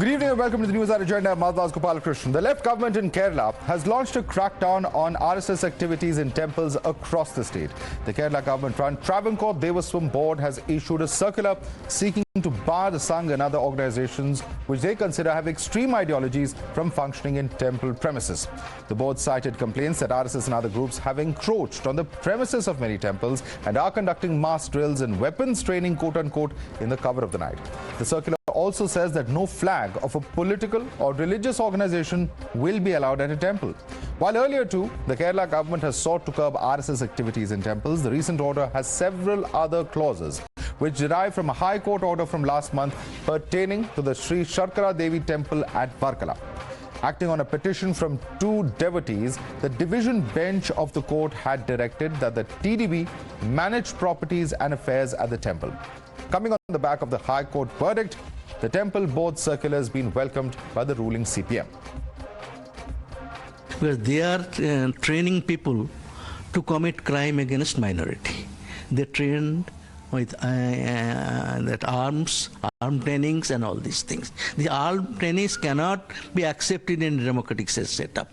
Good evening and welcome to the Newshour Agenda. Madhavdas. The left government in Kerala has launched a crackdown on RSS activities in temples across the state. The Kerala government-run Travancore Devaswom Board has issued a circular seeking to bar the Sangh and other organizations which they consider have extreme ideologies from functioning in temple premises. The board cited complaints that RSS and other groups have encroached on the premises of many temples and are conducting mass drills and weapons training, quote-unquote, in the cover of the night. The circular also says that no flag of a political or religious organization will be allowed at a temple. While earlier too, the Kerala government has sought to curb RSS activities in temples, the recent order has several other clauses which derive from a High Court order from last month pertaining to the Sri Sharkara Devi temple at Varkala. Acting on a petition from two devotees, the division bench of the court had directed that the TDB manage properties and affairs at the temple. Coming on the back of the High Court verdict, the temple board circular has been welcomed by the ruling CPM. Where they are training people to commit crime against minority. They trained with that armed trainings and all these things. The armed trainings cannot be accepted in a democratic setup.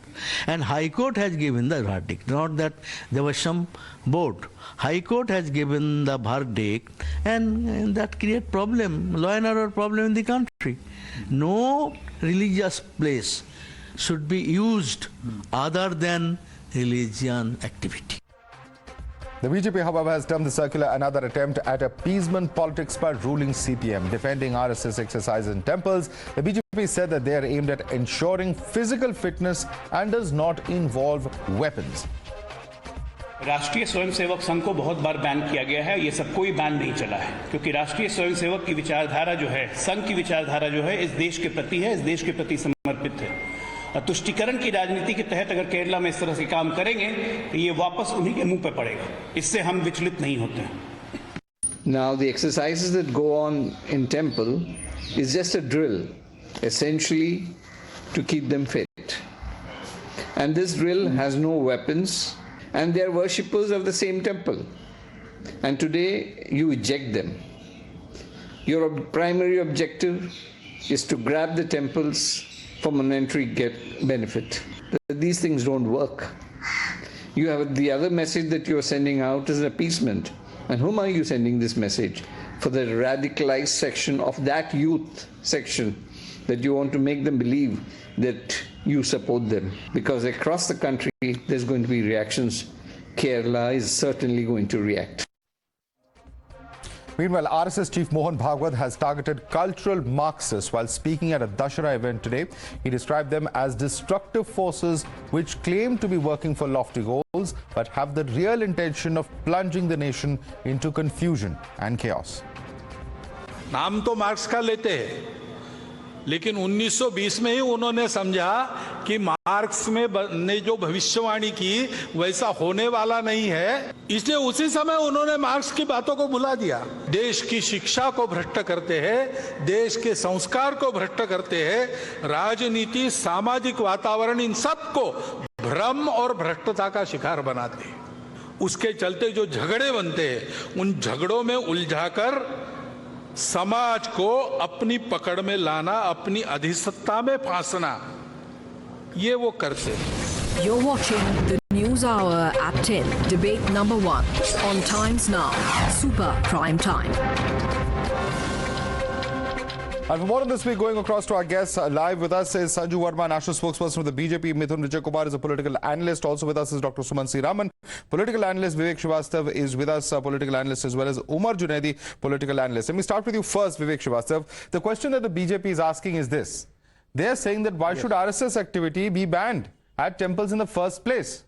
And High Court has given the verdict, not that there was some board. High Court has given the verdict, and that creates problem, law and order problem in the country. No religious place should be used other than religion activity. The BJP, however, has termed the circular another attempt at appeasement politics by ruling CPM. Defending RSS exercises in temples, the BJP said that they are aimed at ensuring physical fitness and does not involve weapons. राष्ट्रीय स्वयंसेवक संघ को बहुत बार ban किया गया है, ये सब कोई ban नहीं चला है, क्योंकि राष्ट्रीय स्वयंसेवक की विचारधारा जो है, संघ की विचारधारा जो है, इस देश के प्रति है, इस देश के प्रति समर्पित है। तुष्टीकरण की राजनीति के तहत अगर केरला में इस तरह से काम करेंगे तो ये वापस उन्हीं के मुंह पे पड़ेगा, इससे हम विचलित नहीं होते हैं। Now the exercises that go on in temple is just a drill, essentially to keep them fit. And this drill has no weapons, and they are worshippers of the same temple. And today you eject them. Your primary objective is to grab the temples for monetary benefit. These things don't work. You have the other message that you are sending out is appeasement. And whom are you sending this message? For the radicalized section of that youth section, that you want to make them believe that you support them. Because across the country, there's going to be reactions. Kerala is certainly going to react. Meanwhile, RSS chief Mohan Bhagwat has targeted cultural Marxists while speaking at a Dashera event today. He described them as destructive forces which claim to be working for lofty goals but have the real intention of plunging the nation into confusion and chaos. नाम तो marks का लेते हैं, लेकिन 1920 में ही उन्होंने समझा कि मार्क्स ने जो भविष्यवाणी की वैसा होने वाला नहीं है, इसलिए उसी समय उन्होंने मार्क्स की बातों को भुला दिया। देश की शिक्षा को भ्रष्ट करते हैं, देश के संस्कार को भ्रष्ट करते हैं, राजनीति, सामाजिक वातावरण, इन सबको भ्रम और भ्रष्टता का शिकार बनाते हैं। उसके चलते जो झगड़े बनते हैं, उन झगड़ों में उलझाकर समाज को अपनी पकड़ में लाना, अपनी अधिसत्ता में फांसना, ये वो करते हैं। You're watching the News Hour at 10, debate number 1 on Times Now, Super Prime Time. And for more on this week, going across to our guests, live with us is Sanju Verma, national spokesperson for the BJP. Mithun Vijay Kumar is a political analyst. Also with us is Dr. Suman C. Raman, political analyst. Vivek Srivastav is with us, political analyst, as well as Umar Junaidi, political analyst. Let me start with you first, Vivek Srivastav. The question that the BJP is asking is this. They are saying that why should RSS activity be banned at temples in the first place?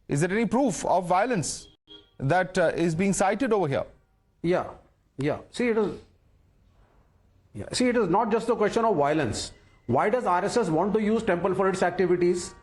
Is there any proof of violence that is being cited over here? Yeah. See, it is not just a question of violence. Why does RSS want to use temple for its activities?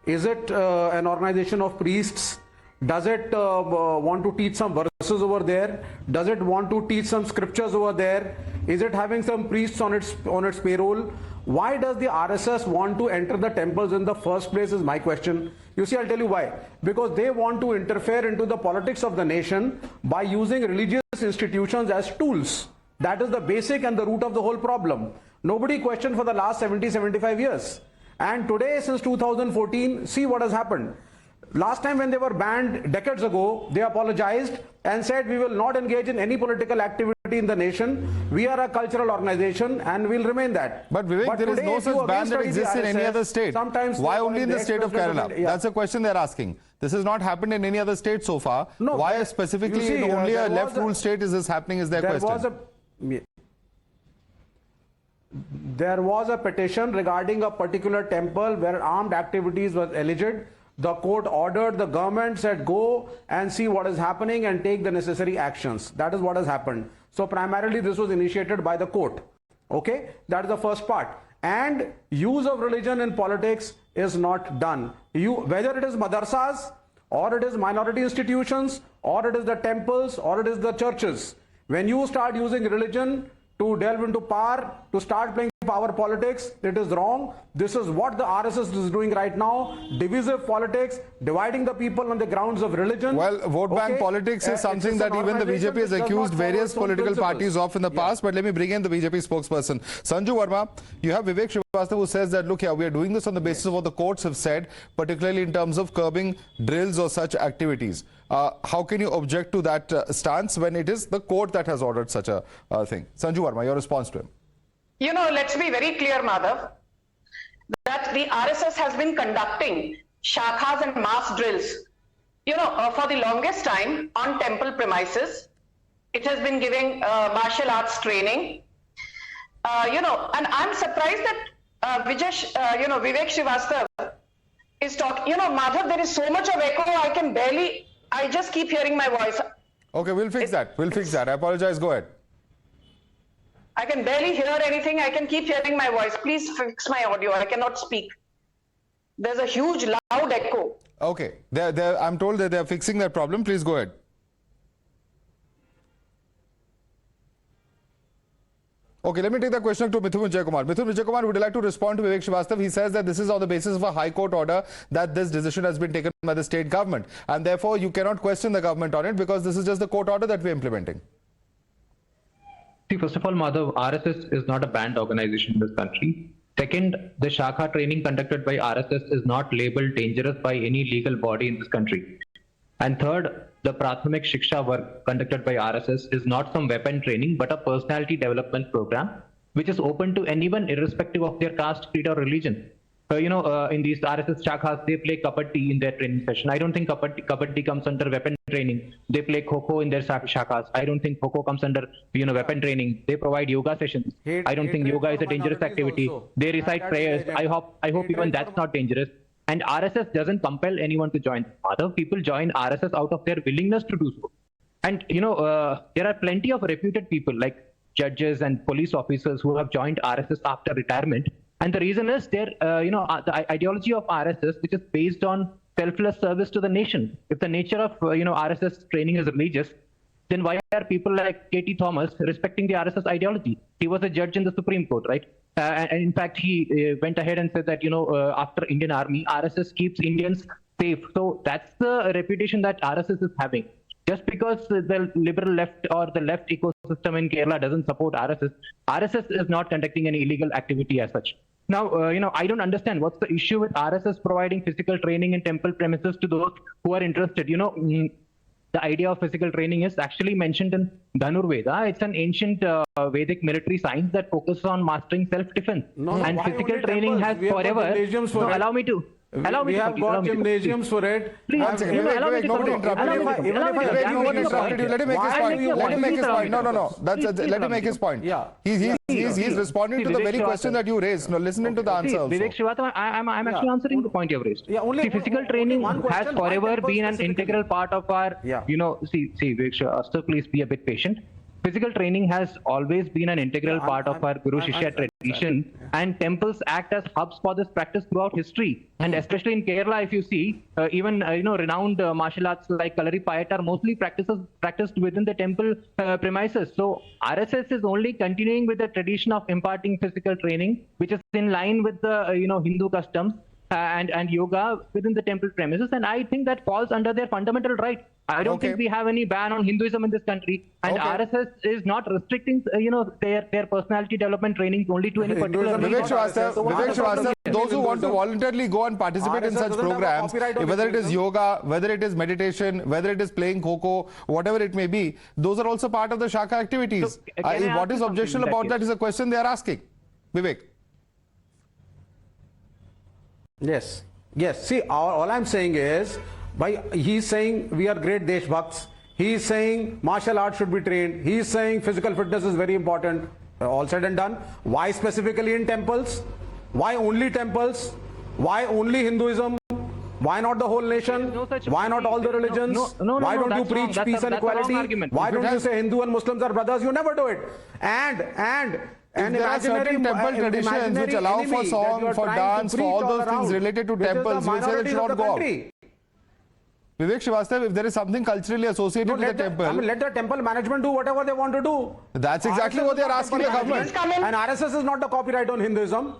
Is it an organization of priests? Does it want to teach some verses over there? Does it want to teach some scriptures over there? Is it having some priests on its payroll? Why does the RSS want to enter the temples in the first place is my question. You see, I'll tell you why. Because they want to interfere into the politics of the nation by using religious institutions as tools. That is the basic and the root of the whole problem. Nobody questioned for the last 70, 75 years. And today, since 2014, see what has happened. Last time when they were banned decades ago, they apologized and said we will not engage in any political activity in the nation. We are a cultural organization and we'll remain that. But Vivek, there is no such ban that exists in any other state. Why only in the state of Kerala? Yeah. That's a question they're asking. This has not happened in any other state so far. No, why specifically in only a left rule state is this happening is their question. There was a petition regarding a particular temple where armed activities were alleged. The court ordered the government, said go and see what is happening and take the necessary actions. That is what has happened. So primarily this was initiated by the court. Okay, that is the first part. And use of religion in politics is not done. Whether it is madrasas or it is minority institutions or it is the temples or it is the churches, when you start using religion to delve into power, to start playing power politics, it is wrong. This is what the RSS is doing right now. Divisive politics, dividing the people on the grounds of religion. Well, vote bank politics is something that even the BJP has accused various political parties of in the past. But let me bring in the BJP spokesperson. Sanju Verma, you have Vivek Srivastava who says that, look, yeah, we are doing this on the basis of what the courts have said, particularly in terms of curbing drills or such activities. How can you object to that stance when it is the court that has ordered such a thing? Sanju Verma, your response to him. You know, let's be very clear, Madhav, that the RSS has been conducting shakhas and mass drills, you know, for the longest time on temple premises. It has been giving martial arts training, you know, and I'm surprised that Vivek Srivastava is talking. You know, Madhav, there is so much of echo, I just keep hearing my voice. Okay, we'll fix that. We'll fix that. I apologize. Go ahead. I can barely hear anything. I can keep hearing my voice. Please fix my audio. I cannot speak. There's a huge loud echo. Okay. I'm told that they're fixing that problem. Please go ahead. Okay, let me take the question to Mithun Vijayakumar. Mithun Vijayakumar, would you like to respond to Vivek Srivastava? He says that this is on the basis of a High Court order that this decision has been taken by the state government. And therefore, you cannot question the government on it because this is just the court order that we're implementing. See, first of all, Madhav, RSS is not a banned organization in this country. Second, the Shakha training conducted by RSS is not labeled dangerous by any legal body in this country. And third, the Prathamik Shiksha work conducted by RSS is not some weapon training, but a personality development program, which is open to anyone irrespective of their caste, creed or religion. In these RSS shakhas, they play kabaddi in their training session. I don't think kabaddi comes under weapon training. They play kho-kho in their shakhas. I don't think kho-kho comes under weapon training. They provide yoga sessions. I don't think yoga is a dangerous activity. They recite prayers. I hope even that's not dangerous. And RSS doesn't compel anyone to join. Other people join RSS out of their willingness to do so. And there are plenty of reputed people like judges and police officers who have joined RSS after retirement. And the reason is the ideology of RSS, which is based on selfless service to the nation. If the nature of RSS training is religious, then why are people like K.T. Thomas respecting the RSS ideology? He was a judge in the Supreme Court, right? And in fact, he went ahead and said that after Indian Army, RSS keeps Indians safe. So that's the reputation that RSS is having. Just because the liberal left or the left ecosystem in Kerala doesn't support RSS is not conducting any illegal activity as such. Now, I don't understand what's the issue with RSS providing physical training in temple premises to those who are interested. The idea of physical training is actually mentioned in Dhanurveda. It's an ancient Vedic military science that focuses on mastering self-defense. And physical training has forever... Allow me to... We have got gymnasiums for it. Please, let him make his point. Let him make his point. No. Let him make his point. Yeah. He's responding to the very question that you raised. No, listening to the answer also. Vivek Srivastava, I'm actually answering the point you have raised. See, physical training has forever been an integral part of our, see, Vivek Srivastava, please be a bit patient. Physical training has always been an integral part of our Guru Shishya tradition, and temples act as hubs for this practice throughout history. And especially in Kerala, if you see, even renowned martial arts like Kalari Payat are mostly practiced within the temple premises. So RSS is only continuing with the tradition of imparting physical training, which is in line with the Hindu customs. and yoga within the temple premises, and I think that falls under their fundamental right. I don't think we have any ban on Hinduism in this country, and RSS is not restricting, their personality development training only to any particular. Vivek Srivastava, those who want to voluntarily go and participate in such programs, whether it is yoga, whether it is meditation, whether it is playing kho-kho, whatever it may be, those are also part of the Shakha activities. What is objectionable about that is a question they are asking. Vivek. Yes. See, all I'm saying is, he's saying we are great Deshbhakts. He's saying martial arts should be trained. He's saying physical fitness is very important. All said and done. Why specifically in temples? Why only temples? Why only Hinduism? Why not the whole nation? Why not all the religions? Why don't you preach peace and equality? Why don't you say Hindu and Muslims are brothers? You never do it. And there are certain temple traditions which allow for song, for dance, for all those things related to temples, which say it should not go out. Vivek Srivastava, if there is something culturally associated with the temple, let the temple management do whatever they want to do. That's exactly what they are asking the government. And RSS is not the copyright on Hinduism.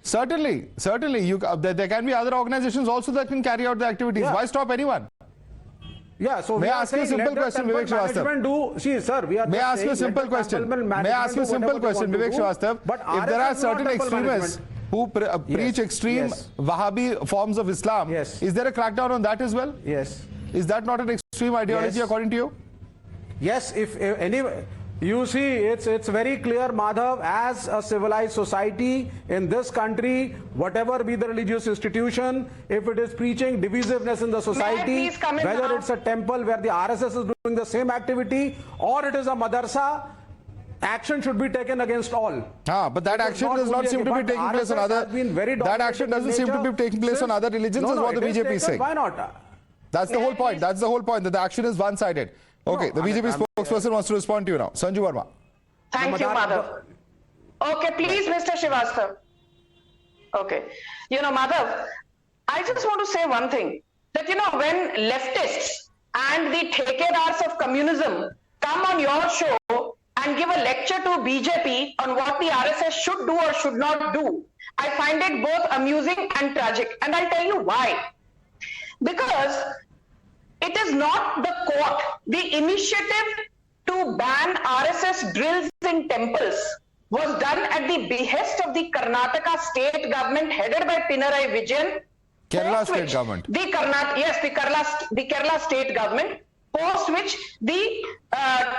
Certainly. There can be other organizations also that can carry out the activities. Why stop anyone? Yeah, so may I ask you a simple question, Vivek Srivastava? May I ask you a simple question? Vivek Srivastava? If there are certain extremists who preach extreme Wahhabi forms of Islam, is there a crackdown on that as well? Yes. Is that not an extreme ideology according to you? Yes, if anyway. You see, it's very clear, Madhav, as a civilized society in this country, whatever be the religious institution, if it is preaching divisiveness in the society, whether it's a temple where the RSS is doing the same activity, or it is a madrasa, action should be taken against all. But that action does not seem to be taking place on other. That action doesn't seem to be taking place on other religions, is what the BJP is saying. Why not? That's the whole point. That's the whole point, that the action is one-sided. Okay, the BJP spokesperson wants to respond to you now. Sanju Verma. Thank you, Madhav. Okay, please, Mr. Srivastava. Okay. Madhav, I just want to say one thing. That, when leftists and the takedars of communism come on your show and give a lecture to BJP on what the RSS should do or should not do, I find it both amusing and tragic. And I'll tell you why. Because it is not the court. The initiative to ban RSS drills in temples was done at the behest of the Karnataka state government headed by Pinrayi Vijayan. Kerala state government. The Kerala state government, post which the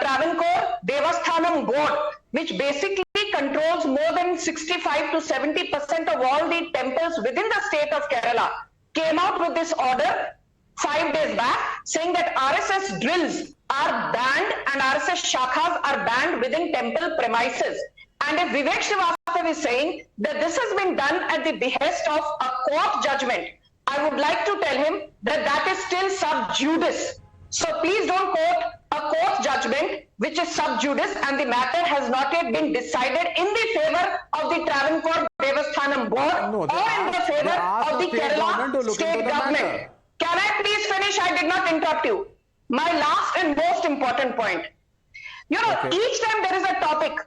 Travancore Devaswom Board, which basically controls more than 65 to 70% of all the temples within the state of Kerala, came out with this order 5 days back, saying that RSS drills are banned and RSS shakhas are banned within temple premises. And if Vivek Srivastava is saying that this has been done at the behest of a court judgment, I would like to tell him that that is still sub judice. So please don't quote a court judgment which is sub judice, and the matter has not yet been decided in the favor of the Travancore Devaswom Board or in the favor of the Kerala state government. Can I please finish? I did not interrupt you. My last and most important point. Each time there is a topic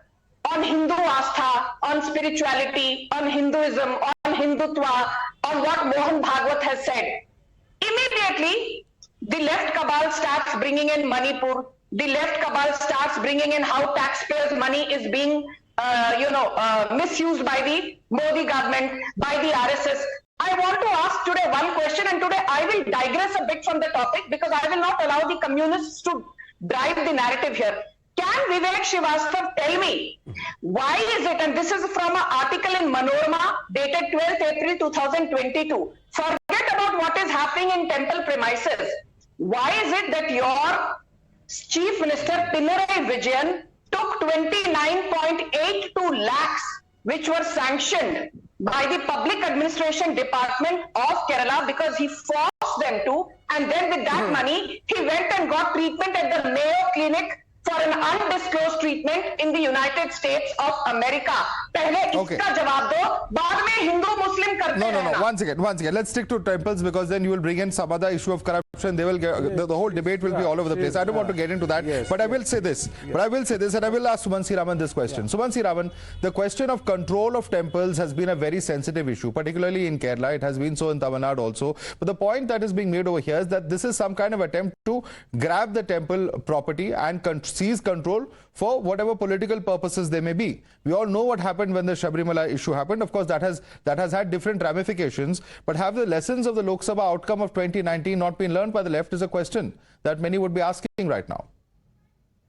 on Hindu Astha, on spirituality, on Hinduism, on Hindutva, on what Mohan Bhagwat has said, immediately the left cabal starts bringing in Manipur. The left cabal starts bringing in how taxpayers' money is being, misused by the Modi government, by the RSS. I want to ask today one question, and today I will digress a bit from the topic because I will not allow the communists to drive the narrative here. Can Vivek Srivastava tell me why is it, and this is from an article in Manorama dated 12th April 2022, forget about what is happening in temple premises. Why is it that your Chief Minister Pinrayi Vijayan took 29.82 lakhs which were sanctioned by the Public Administration Department of Kerala because he forced them to, and then with that money, he went and got treatment at the Mayo Clinic for an undisclosed treatment in the United States of America? पहले इसका जवाब दो, बाद में हिंदू मुस्लिम करते No. One second. Let's stick to temples, because then you will bring in some other issue of corruption. They will get, the whole debate will be all over the place. I don't want to get into that. But I will say this. And I will ask Sumansi Raman this question. Sumansi Raman, the question of control of temples has been a very sensitive issue, particularly in Kerala. It has been so in Tamil Nadu also. But the point that is being made over here is that this is some kind of attempt to grab the temple property and seize control for whatever political purposes they may be. We all know what happened when the Sabrimala issue happened. Of course, that has had different ramifications. But have the lessons of the Lok Sabha outcome of 2019 not been learned by the left is a question that many would be asking right now.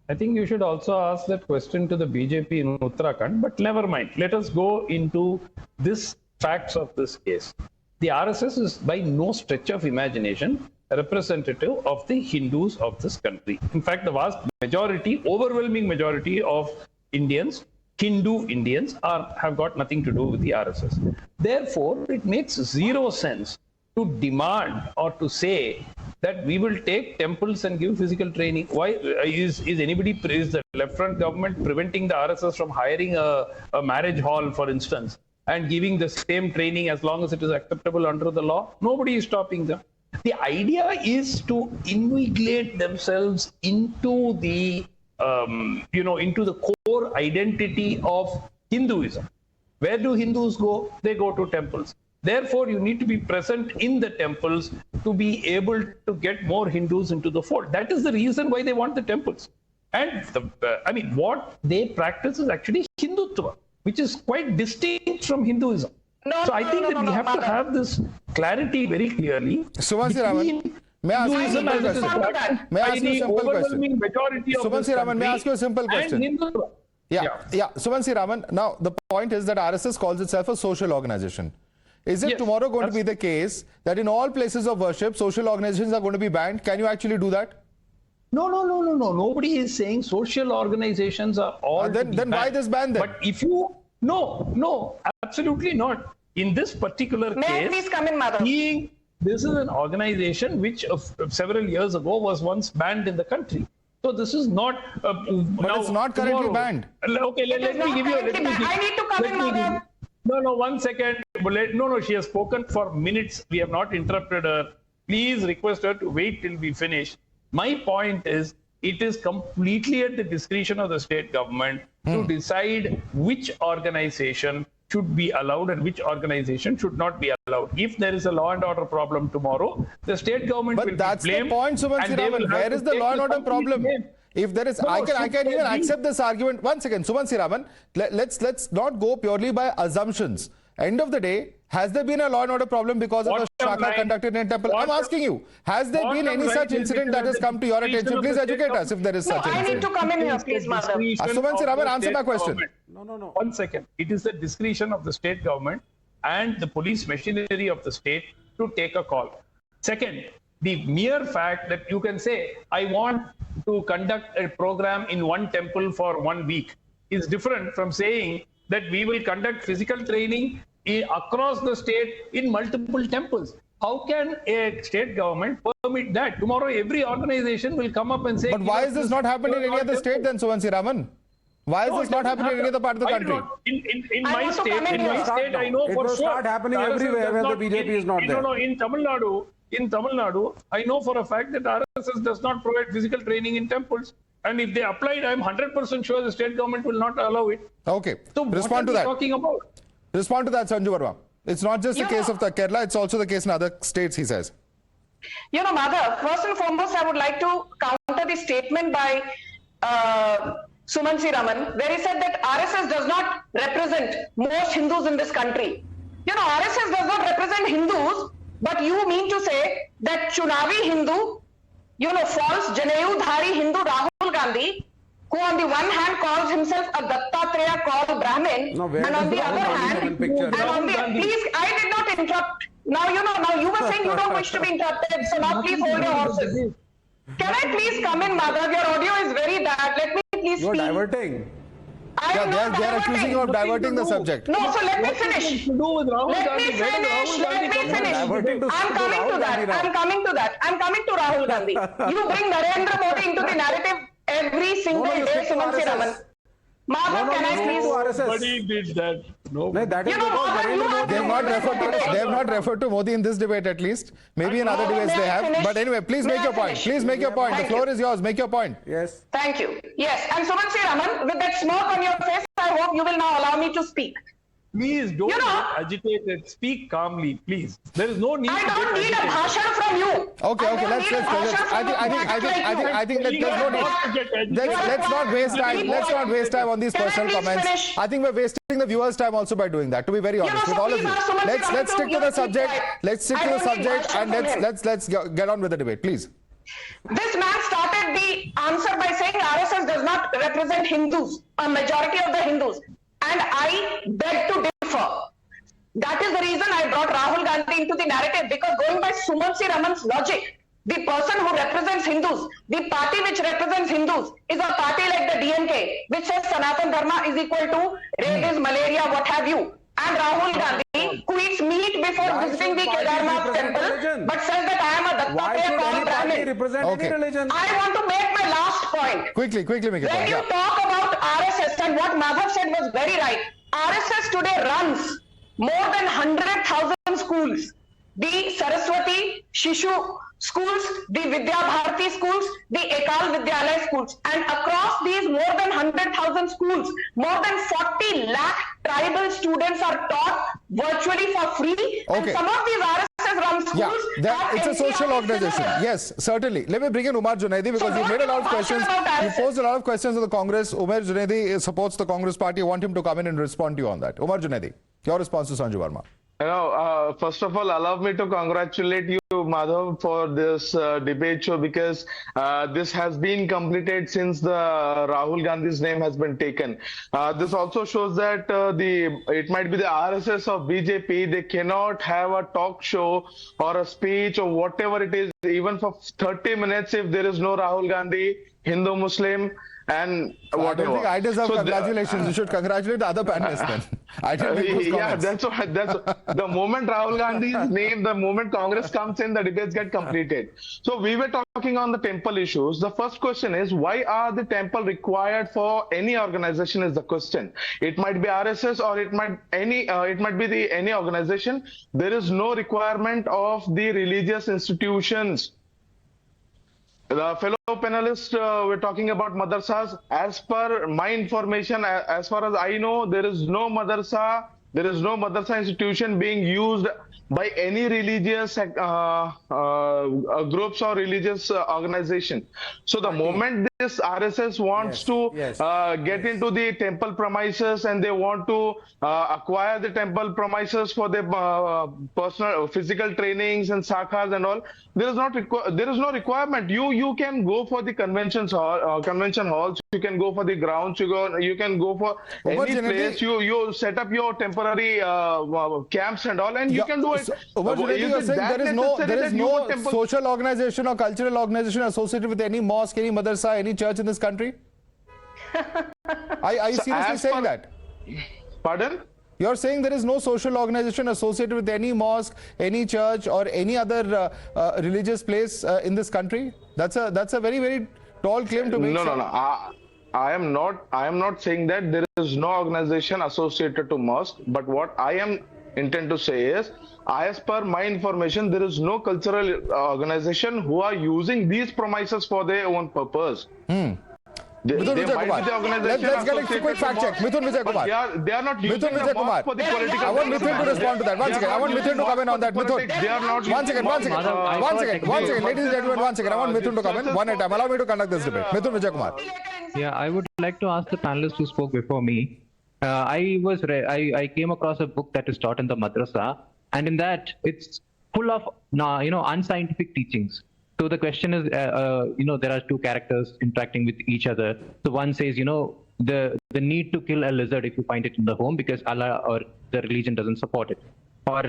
I think you should also ask that question to the BJP in Uttarakhand, but never mind. Let us go into this facts of this case. The RSS is by no stretch of imagination representative of the Hindus of this country. In fact, the vast majority, overwhelming majority of Indians, Hindu Indians, have got nothing to do with the RSS. Therefore, it makes zero sense to demand or to say that we will take temples and give physical training. Why is the left front government preventing the RSS from hiring a marriage hall, for instance, and giving the same training as long as it is acceptable under the law? Nobody is stopping them. The idea is to invigilate themselves into the into the core identity of Hinduism. Where do Hindus go? They go to temples. Therefore, you need to be present in the temples to be able to get more Hindus into the fold. That is the reason why they want the temples. And what they practice is actually Hindutva, which is quite distinct from Hinduism. So I think that we have to have this clarity very clearly. Sumansi Raman, may I ask you a simple question? May I ask you a simple question? Sumansi Raman, may I ask you a simple question? Yeah. Sumansi Raman, now the point is that RSS calls itself a social organization. Is it tomorrow going to be the case that in all places of worship, social organizations are going to be banned? Can you actually do that? No. Nobody is saying social organizations are all then why this ban then? But if you... No, absolutely not. In this particular case, please come in, Madam. This is an organization which several years ago was once banned in the country. So this is not... but it's not currently banned. Okay, let me give you... I need to come in, Madam. No, 1 second. No, she has spoken for minutes. We have not interrupted her. Please request her to wait till we finish. My point is, it is completely at the discretion of the state government to decide which organization should be allowed and which organization should not be allowed. If there is a law and order problem tomorrow, the state government will be blamed. But that's the point, Sumansi Raman. Where is the law and order problem? If there is, I can even accept this argument. 1 second, Sumansi Raman, let's not go purely by assumptions. End of the day, has there been a law and order problem because of the shaka conducted in a temple? I'm asking you, has there been any such incident that has come to your attention? Please educate us if there is such an incident. I need to come in here, please, Madam. Sumansi Raman, answer my question. No. 1 second. It is the discretion of the state government and the police machinery of the state to take a call. Second, the mere fact that you can say, I want to conduct a program in one temple for 1 week is different from saying that we will conduct physical training across the state in multiple temples. How can a state government permit that? Tomorrow, every organization will come up and say... But why is this not happening in any other state then, Sumansi Raman? Why is this not happening in any other part of the country? In my state, I know for sure. It will start happening everywhere where the BJP is not there. No, in Tamil Nadu, I know for a fact that RSS does not provide physical training in temples. And if they applied, I'm 100% sure the state government will not allow it. Okay. So respond to that. Talking about? Respond to that, Sanju Verma. It's not just the case of the Kerala, it's also the case in other states, he says. Madhav, first and foremost, I would like to counter the statement by Sumansi Raman, where he said that RSS does not represent most Hindus in this country. RSS does not represent Hindus, but you mean to say that Chunavi Hindu, false Janayudhari Hindu Rahul Gandhi, who on the one hand calls himself a Dattatreya called Brahmin, and on the other hand, please, I did not interrupt. Now you were saying you don't wish to be interrupted, so now please hold your horses. Can I please come in, Madhav? Your audio is very bad. Let me please speak. You're diverting. They are accusing you of diverting the subject. No, so let me finish. Let me finish. I'm coming to that. I'm coming to Rahul Gandhi. You bring Narendra Modi into the narrative every single you day, stick to Suman RSS. Raman. Madhav, can I please? RSS. Nobody did that. No. No, that is You know, because Madhav, Narendra you Modi- have They have not referred to Modi in this debate, at least. Maybe in other No, debates may they I have. finish? But anyway, please May make I your point. finish? Please make your point. The Thank floor you. is yours. Make your point. Yes. Thank you. Yes, and Suman Raman, with that smoke on your face, I hope you will now allow me to speak. Please don't You know- get agitated. Speak calmly, please. There is no need I to don't get need a agitated. bhashan from you. Okay, I okay, don't let's need a bhashan from I you. think there's no need. Let's not waste time. Let's not waste time on these Can I personal please comments. finish? I think we're wasting the viewers' time also by doing that, to be very honest with so all of please you. ask Suman Let's Raman stick to to the keep subject. quiet. Let's stick I to the don't need subject bhashan and from him. let's get on with the debate, please. This man started the answer by saying RSS does not represent Hindus, a majority of the Hindus. And I beg to differ. That is the reason I brought Rahul Gandhi into the narrative, because going by Suman Raman's logic, the person who represents Hindus, the party which represents Hindus is a party like the DMK, which says Sanatan Dharma is equal to rabies, malaria, what have you. And Rahul Gandhi, who eats meat before Why visiting the should party Kedarnath represent temple, religion? but says that I am a Why Dattacharya should called any party Brahmin. represent Okay. any religion? I want to make my last point. Quickly make your When point. you Yeah. talk about RSS, and what Madhav said was very right, RSS today runs more than 100,000 schools. The Saraswati Shishu schools, the Vidya Bharati schools, the Ekal Vidyalaya schools. And across these more than 100,000 schools, more than 40 lakh tribal students are taught virtually for free. And Okay. some of these RSS run schools It's a social NCRT organization. syllabus. Yes, certainly. Let me bring in Umar Junaidi, because So you made a lot of don't questions. talk about You RSS. posed a lot of questions to the Congress. Umar Junaidi supports the Congress party. I want him to come in and respond to you on that. Umar Junaidi, your response to Sanju Verma. First of all, allow me to congratulate you, Madhav, for this debate show, because this has been completed since the Rahul Gandhi's name has been taken. This also shows that it might be the RSS of BJP. They cannot have a talk show or a speech or whatever it is, even for 30 minutes, if there is no Rahul Gandhi, Hindu, Muslim, and I whatever. don't think I deserve So congratulations. You should congratulate the other panelists then. I didn't make those yeah, comments. that's the moment Rahul Gandhi's name, the moment Congress comes in, the debates get completed. So we were talking on the temple issues. The first question is, why are the temple required for any organization is the question. It might be RSS or it might be any organization. There is no requirement of the religious institutions. The fellow panelists were talking about madrasas. As per my information, as far as I know, there is no madrasa institution being used by any religious groups or religious organization. So the moment this RSS wants to get into the temple premises and they want to acquire the temple premises for their personal physical trainings and sakhas and all, there is no requirement. You can go for the convention halls, you can go for the grounds, you can go for any place. You set up your temporary camps and all, and you can do it. You're saying there is no social organization or cultural organization associated with any mosque, any madrasa, any church in this country? Are you seriously saying that? Pardon? You're saying there is no social organization associated with any mosque, any church, or any other religious place in this country? That's a very, very tall claim to make. No. I am not saying that there is no organization associated to mosque, but what I am intend to say is, as per my information, there is no cultural organization who are using these premises for their own purpose. Mithun Vijay Kumar. Let's get a quick fact check. Mithun Vijay Kumar. They are not using Mithun Vijay Kumar. for the political. I want Mithun to respond to that. One second. I want Mithun to come in on that. Mithun. They are not. One second. Ladies and gentlemen, 1 second. I want Mithun to come in one at a time. Allow me to conduct this debate. Mithun Vijay Kumar. Yeah, I would like to ask the panelists who spoke before me. I came across a book that is taught in the Madrassa, and in that it's full of unscientific teachings. So the question is, there are two characters interacting with each other. So one says, the need to kill a lizard if you find it in the home because Allah or the religion doesn't support it. Or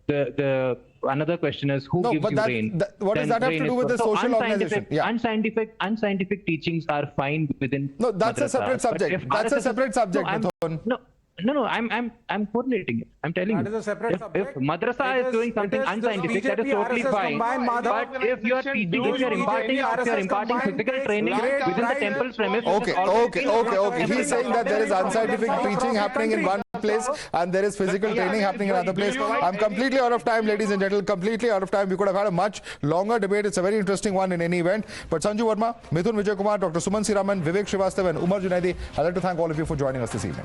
the another question is, who gives you rain? What does that have to do with the social organization? Yeah. Unscientific teachings are fine within. No, that's a separate subject. That's a separate subject, Mithun. No, No, I'm correlating it. I'm telling That you. is a separate If subject. Madrassa is doing something unscientific, that is totally fine. But if you are teaching, if you are imparting physical training within the temple premise, Okay. He's saying that there is unscientific preaching happening in one place and there is physical training happening in another place. I'm completely out of time, ladies and gentlemen. Completely out of time. We could have had a much longer debate. It's a very interesting one in any event. But Sanju Verma, Mithun Vijay Kumar, Dr. Suman Siraman, Vivek Srivastav and Umar Junaidi, I'd like to thank all of you for joining us this evening.